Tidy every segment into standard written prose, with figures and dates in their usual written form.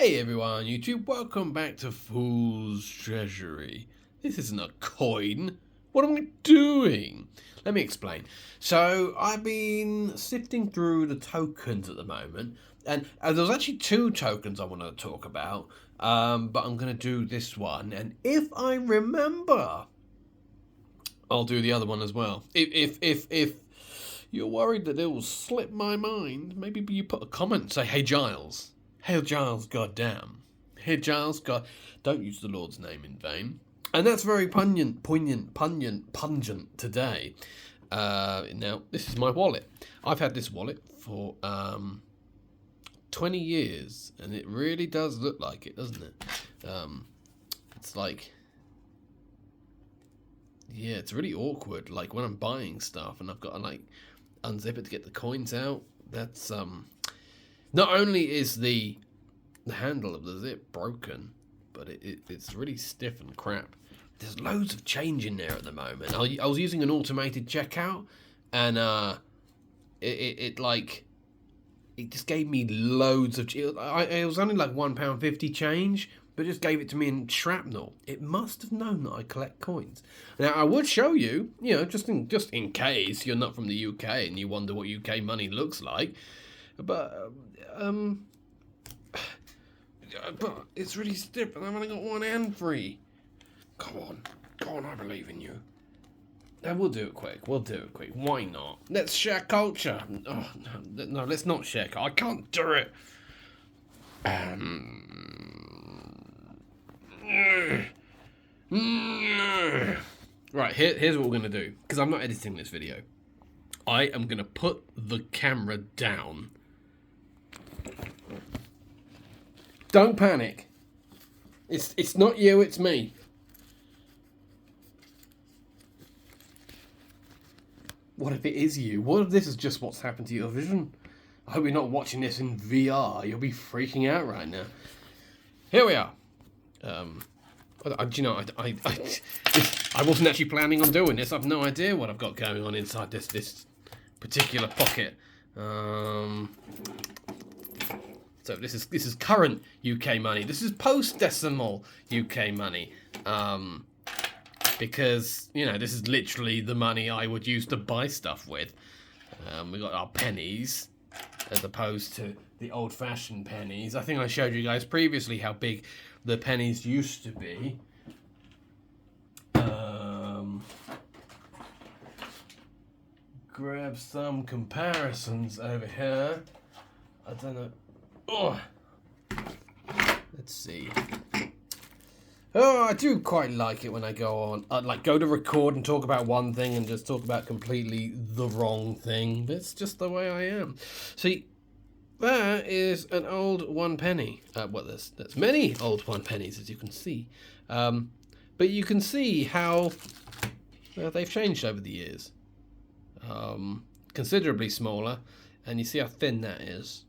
Hey everyone on YouTube, welcome back to Fool's Treasury. This isn't a coin. What am I doing? Let me explain. So, I've been sifting through the tokens at the moment, and there's actually two tokens I want to talk about, but I'm going to do this one, and if I remember, I'll do the other one as well. If you're worried that it will slip my mind, maybe you put a comment and say, hey Giles. Hey Giles, goddamn. Hey Giles, God, don't use the Lord's name in vain. And that's very pungent today. Now, this is my wallet. I've had this wallet for 20 years, and it really does look like it, doesn't it? It's like, yeah, it's really awkward. Like when I'm buying stuff and I've got to like unzip it to get the coins out. That's not only is the handle of the zip broken, but it's really stiff and crap. There's loads of change in there at the moment. I was using an automated checkout, and it just gave me loads of. It was only like £1.50 change, but just gave it to me in shrapnel. It must have known that I collect coins. Now I would show you, just in case you're not from the UK and you wonder what UK money looks like. But it's really stiff, and I've only got one hand free. Come on, I believe in you. And we'll do it quick. Why not? Let's share culture. Oh, no, let's not share. I can't do it. Right, here's what we're gonna do, because I'm not editing this video. I am gonna put the camera down. Don't panic. It's not you, it's me. What if it is you? What if this is just what's happened to your vision? I hope you're not watching this in VR. You'll be freaking out right now. Here we are. I wasn't actually planning on doing this. I've no idea what I've got going on inside this particular pocket. So this is current UK money. This is post-decimal UK money. Because, this is literally the money I would use to buy stuff with. We got our pennies, as opposed to the old-fashioned pennies. I think I showed you guys previously how big the pennies used to be. Grab some comparisons over here. I don't know. Oh, let's see. Oh, I do quite like it when I go on, go to record and talk about one thing and just talk about completely the wrong thing. But it's just the way I am. See, that is an old 1 penny. Well, there's many old 1 pennies, as you can see. But you can see how they've changed over the years. Considerably smaller, and you see how thin that is.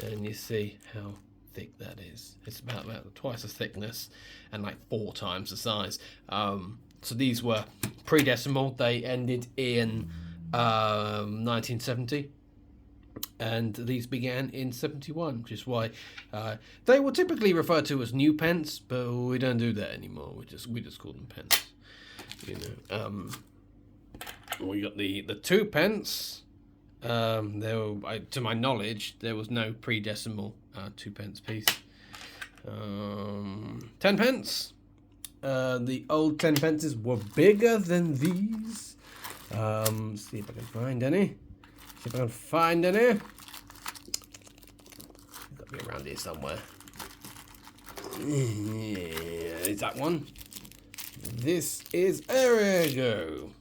And you see how thick that is. It's about twice the thickness and like 4 times the size. So these were pre-decimal. They ended in 1970. And these began in 71, which is why they were typically referred to as new pence, but we don't do that anymore. We just call them pence. We got the 2 pence. To my knowledge, there was no pre-decimal 2 pence piece. 10 pence. The old 10 pences were bigger than these. See if I can find any. Got to be around here somewhere. Yeah, is that one? This is, there we go.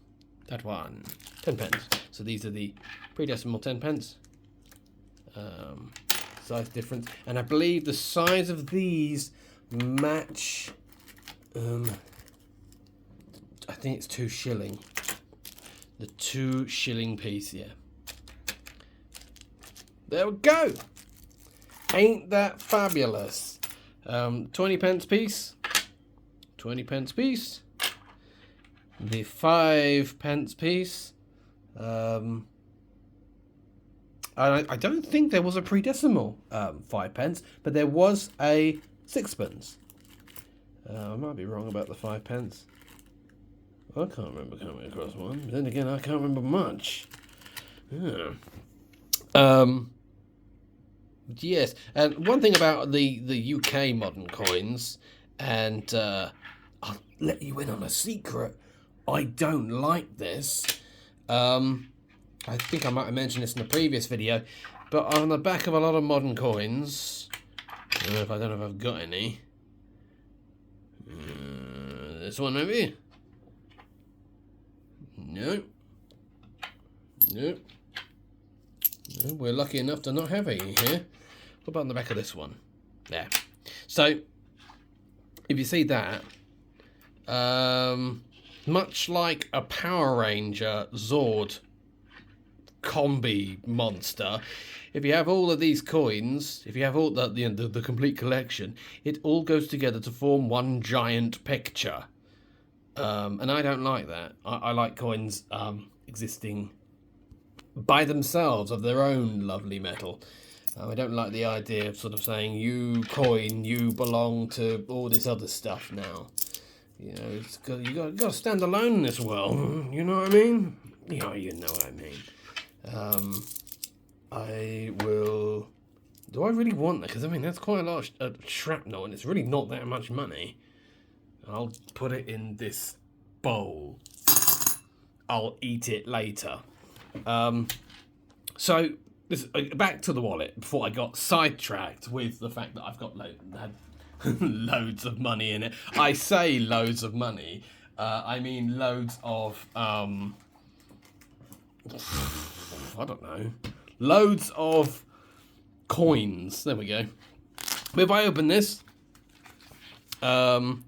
That one. 10 pence. So these are the pre-decimal 10 pence. Size difference. And I believe the size of these match, I think it's 2 shilling. The 2 shilling piece, yeah. There we go. Ain't that fabulous? 20 pence piece. 20 pence piece. The 5 pence piece. I don't think there was a pre-decimal 5 pence, but there was a sixpence. I might be wrong about the 5 pence. I can't remember coming across one. But then again, I can't remember much. Yeah. Yes, and one thing about the UK modern coins, and I'll let you in on a secret. I don't like this. I think I might have mentioned this in the previous video, but on the back of a lot of modern coins, I don't know if I've got any. This one maybe? No. No. No, we're lucky enough to not have any here. What about on the back of this one? There. So, if you see that, much like a Power Ranger Zord combi monster, if you have all of these coins, if you have all the complete collection, it all goes together to form one giant picture. And I don't like that. I like coins existing by themselves of their own lovely metal. I don't like the idea of sort of saying, you coin, you belong to all this other stuff now. You know, you got to stand alone in this world. You know what I mean? Yeah, you know what I mean. I will... Do I really want that? Because, I mean, that's quite a lot of shrapnel, and it's really not that much money. I'll put it in this bowl. I'll eat it later. So, back to the wallet before I got sidetracked with the fact that I've got loads of money in it. I say loads of money. I mean loads of... I don't know. Loads of coins. There we go. But if I open this... now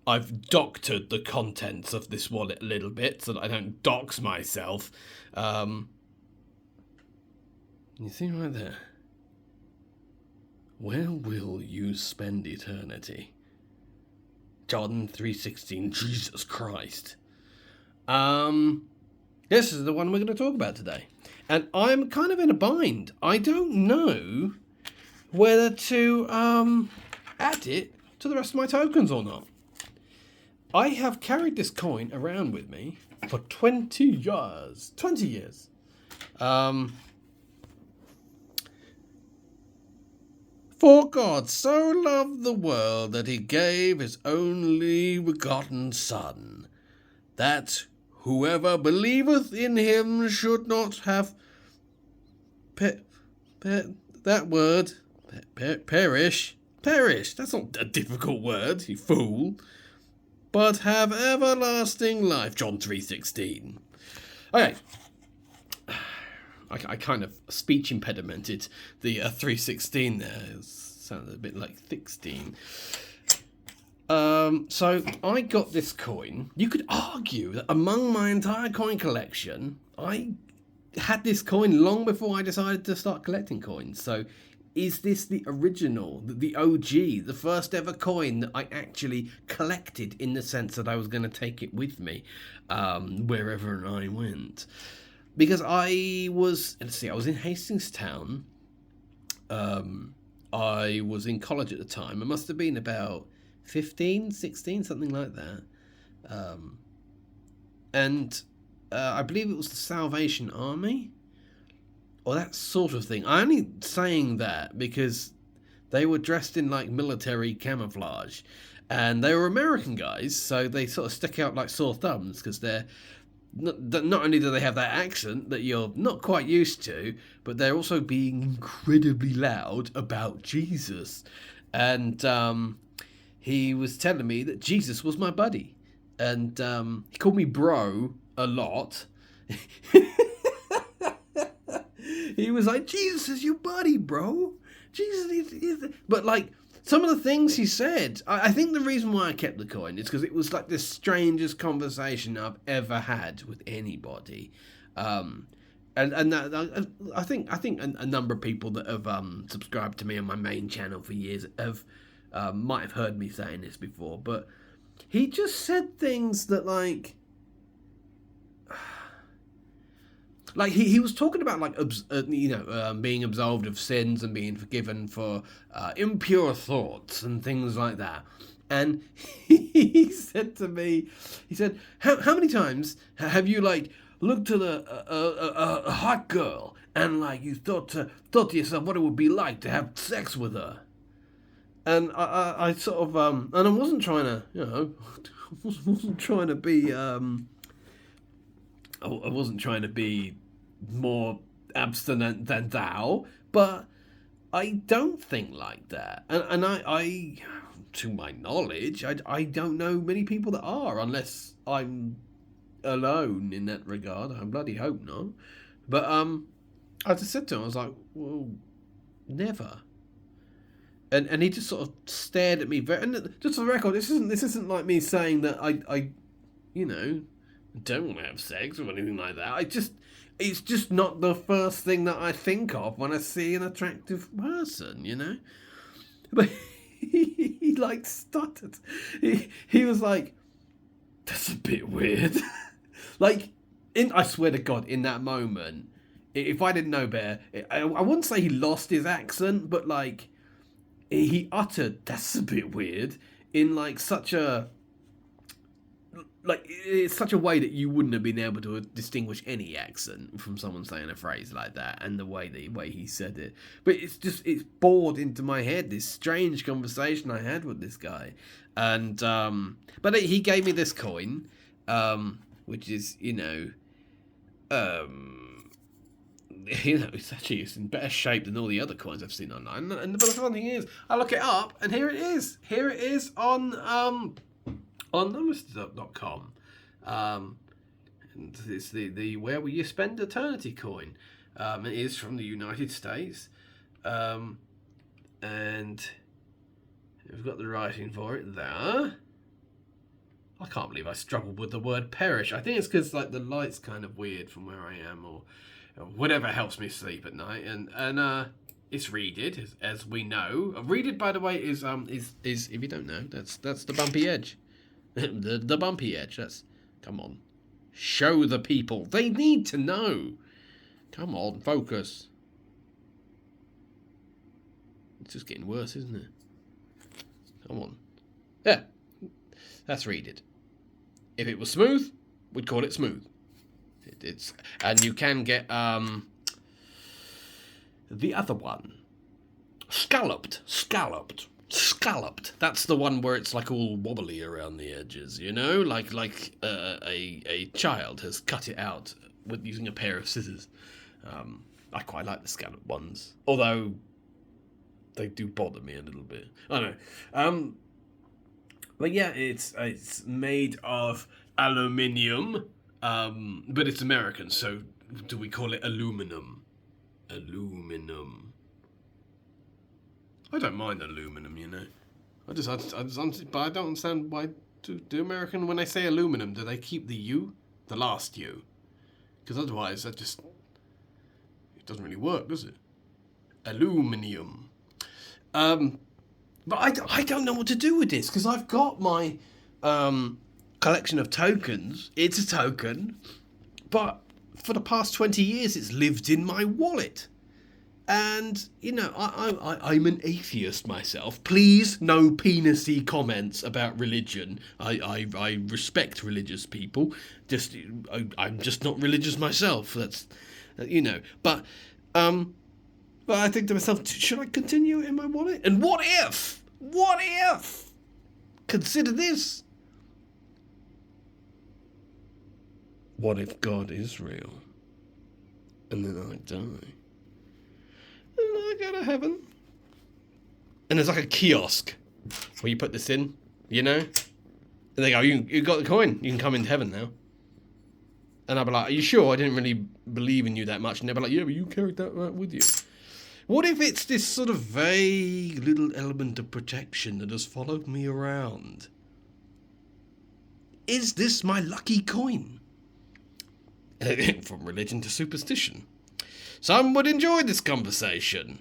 I've doctored the contents of this wallet a little bit so that I don't dox myself. You see right there? Where will you spend eternity? John 3:16, Jesus Christ. This is the one we're going to talk about today. And I'm kind of in a bind. I don't know whether to add it to the rest of my tokens or not. I have carried this coin around with me for 20 years. 20 years. For God so loved the world that he gave his only begotten Son, that whoever believeth in him should not have perish. Perish. That's not a difficult word, you fool. But have everlasting life. John 3:16. Okay. I kind of speech impedimented the 3:16 there. It sounded a bit like 16. So I got this coin. You could argue that among my entire coin collection, I had this coin long before I decided to start collecting coins. So is this the original, the OG, the first ever coin that I actually collected in the sense that I was going to take it with me wherever I went? Because I was in Hastings Town. I was in college at the time. I must have been about 15, 16, something like that. And I believe it was the Salvation Army, or that sort of thing. I'm only saying that because they were dressed in like military camouflage, and they were American guys, so they sort of stick out like sore thumbs because they're not only do they have that accent that you're not quite used to, but they're also being incredibly loud about Jesus. And he was telling me that Jesus was my buddy. And he called me bro a lot. He was like, Jesus is your buddy, bro. Jesus is... But like, some of the things he said, I think the reason why I kept the coin is because it was like the strangest conversation I've ever had with anybody. And that, I think a number of people that have subscribed to me on my main channel for years have might have heard me saying this before, but he just said things that like... like he was talking about like being absolved of sins and being forgiven for impure thoughts and things like that. And he said to me, he said, how many times have you like looked at a hot girl and like you thought to yourself what it would be like to have sex with her? And I sort of and I wasn't trying to, wasn't trying to be I wasn't trying to be more abstinent than thou, but I don't think like that. And I to my knowledge, I don't know many people that are, unless I'm alone in that regard. I bloody hope not. But I just said to him, I was like, well, never. And he just sort of stared at me and just for the record, this isn't like me saying that I don't want to have sex or anything like that. It's just not the first thing that I think of when I see an attractive person, But he like stuttered. He was like, that's a bit weird. Like, I swear to God, in that moment, if I didn't know better, I wouldn't say he lost his accent, but like, he uttered, that's a bit weird, in like such a it's such a way that you wouldn't have been able to distinguish any accent from someone saying a phrase like that, and the way he said it. But it's bored into my head, this strange conversation I had with this guy. And but he gave me this coin, which is it's in better shape than all the other coins I've seen online. And the funny thing is, I look it up, and here it is. Here it is on numberstuff.com. And it's the where will you spend eternity coin. It is from the United States. And we've got the writing for it there. I can't believe I struggled with the word perish. I think it's because like the light's kind of weird from where I am, or whatever helps me sleep at night. And it's reeded, as we know. Reeded, by the way, is if you don't know, that's the bumpy edge. the bumpy edge. Come on, show the people. They need to know. Come on, focus. It's just getting worse, isn't it? Come on. Yeah, that's reeded. If it was smooth, we'd call it smooth. And you can get the other one, scalloped. That's the one where it's like all wobbly around the edges, like a child has cut it out with using a pair of scissors. I quite like the scalloped ones, although they do bother me a little bit. I don't know. But yeah, it's made of aluminium, but it's American, so do we call it aluminum? Aluminum. I don't mind aluminum, but I don't understand why do American, when they say aluminum, do they keep the U, the last U? Because otherwise, it doesn't really work, does it? Aluminium. But I don't know what to do with this, because I've got my collection of tokens. It's a token, but for the past 20 years, it's lived in my wallet. And, I'm an atheist myself. Please, no penis-y comments about religion. I respect religious people. I'm just not religious myself. That's, But I think to myself, should I continue in my wallet? And what if? Consider this. What if God is real? And then I die? And I go to heaven. And there's like a kiosk where you put this in, And they go, you got the coin. You can come into heaven now. And I'll be like, are you sure? I didn't really believe in you that much. And they'll be like, yeah, but you carried that with you. What if it's this sort of vague little element of protection that has followed me around? Is this my lucky coin? From religion to superstition. Some would enjoy this conversation.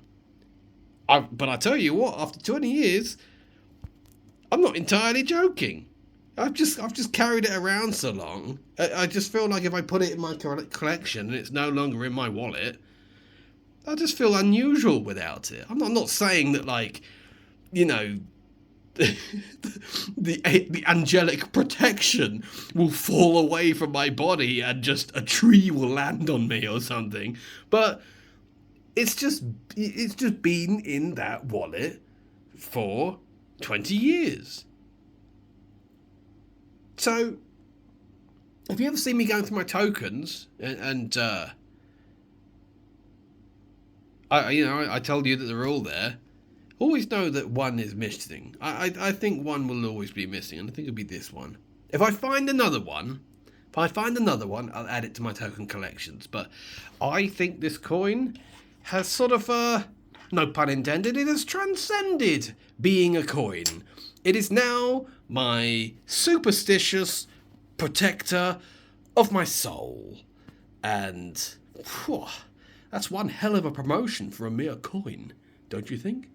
But I tell you what, after 20 years, I'm not entirely joking. I've just carried it around so long. I just feel like if I put it in my collection and it's no longer in my wallet, I just feel unusual without it. I'm not saying that, like, you know, the angelic protection will fall away from my body and just a tree will land on me or something. But it's just been in that wallet for 20 years. So, have you ever seen me going through my tokens and I told you that they're all there. Always know that one is missing. I think one will always be missing, and I think it'll be this one. If I find another one, I'll add it to my token collections. But I think this coin has sort of, no pun intended, it has transcended being a coin. It is now my superstitious protector of my soul. And that's one hell of a promotion for a mere coin, don't you think?